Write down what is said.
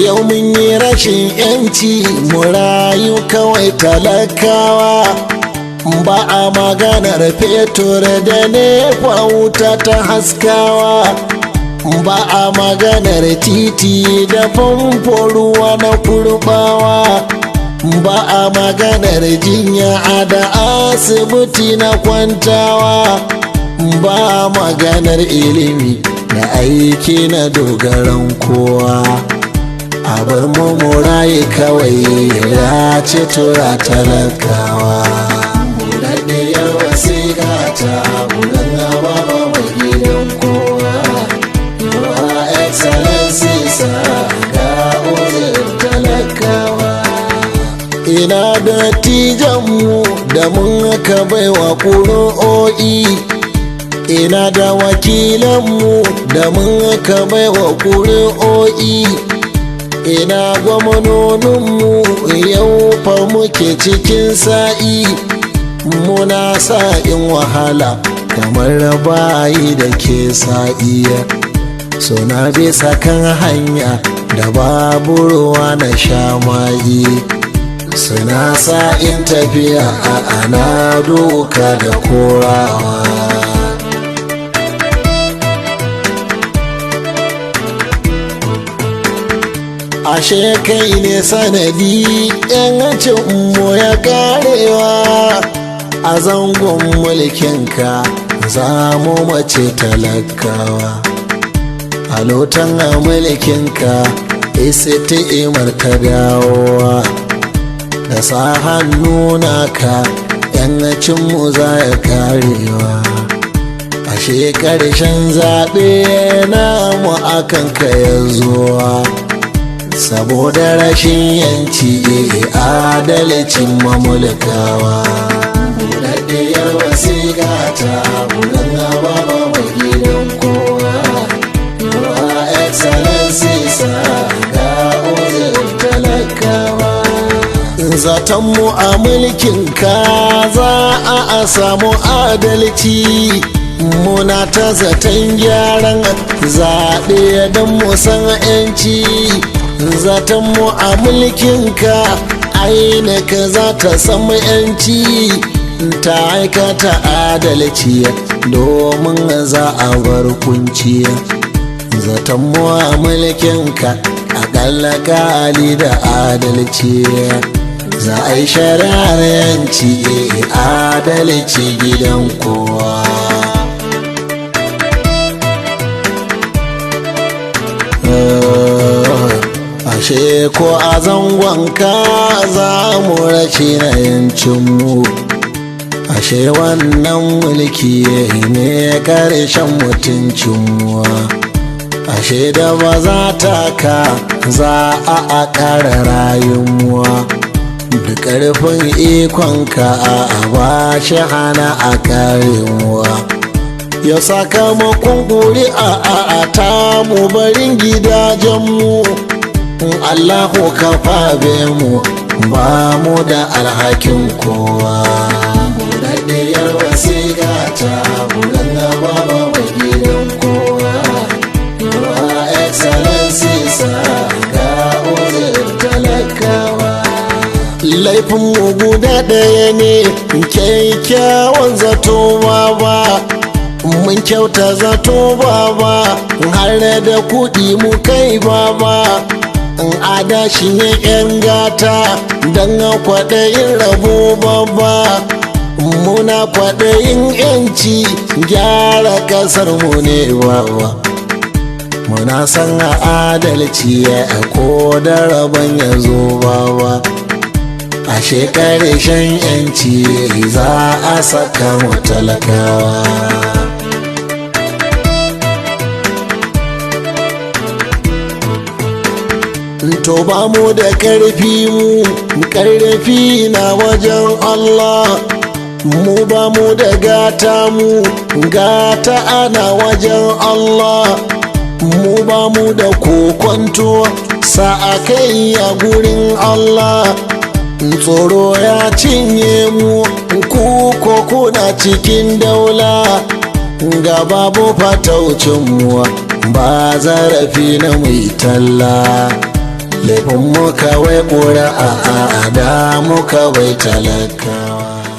yau mun yi rashin yanci mu rayu kawai talakawa, ba a maganar fetur da nefa wuta ta haskawa, ba a maganar titi da famfo ruwa na kurbawa, ba a maganar jinya da asibiti na kwantawa, ba a maganar ilimi da aiki na dogaran kowa. A bar mu raye kawai ya ce tura talakawa. Buɗaɗɗiyar wasiƙa ta buɗan gaba ba mai gidan kowa. Yawa excellency sa ga uzur talakawa. Ina dattijanmu da mun ka baiwa ƙuri'o'i, ina da wakilanmu da mun ka baiwa ƙuri'o'i, ina gwamnoninmu yau fa muke cikin sa'i, muna sa'in wahala kamar bayi da ke sa'iya, suna bisa kan hanya da babu ruwa na shamayi, suna sa'in tafiya a ana doka da korawa. Ashe kai ne sanadi yancin mu ya karewa, a zangon mulkinka za mu mace talakawa, a lotan mulkinka istimar ka dawowa, da sa hannu naka yancin mu za ya karewa. Ashe karshen zaɓe namu akan ka ya zuwa, saboda rashin yanci adalcin mamulkawa. Buɗaɗɗiyar wasiƙa ta buɗan gaba ba mai gidan kowa. Yawa excellency sa ga uzur talakawa. Zatonmu a mulkinka za a samu adalci, muna ta zaton gyaran zaɓe don mu san 'yanci. Zatonmu a mulkinka ka za ta samu 'yanci, ta aikata adalci domin za a bar kunci. Zatonmu a mulkinka aƙalla gali da adalci, za a yi shari'ar 'yanci adalci gidan kowa. Ashe ko a zangonka za mu rashi na yancinmu, ashe wannan mulki ne ƙarshen mutuncinmu, ashe da ba za ta ka za a ƙara rayuwa, da ƙarfin ikonka a ba shi hana a karewa. Ya sakamakon ƙuri'a a tamu barin gidajenmu, Allahu ka fabe mu ba mu da alhakin kowa. Buɗaɗɗiyar wasiƙa ta buɗan gaba ba mai gidan kowa. Yawa excellency sa ga uzur talakawa. Laifinmu guda ɗaya ne kyakkyawan zato ba, mun kyauta zato ba, har da kuɗi mu kai ba. Adashi ne 'yan gata don kwaɗayin rabo babba, muna kwaɗayin 'yanci gyara ƙasar mu ne wawa, muna san adalci ko da rabon ya zo bawa. Ashe ƙarshen 'yanci za a saka mu talakawa. To ba mu da ƙarfi, mu ƙarfi na wajen Allah, mu ba mu da gata, mu gata ana wajen Allah, mu ba mu da kokonto sa'a kai a gurin Allah. Tsoro ya cinye mu ku kuna cikin daula, ga babu fataucin mu ba zarafi na mai talla. laifin mu kawai ƙura a da mu kawai talakawa.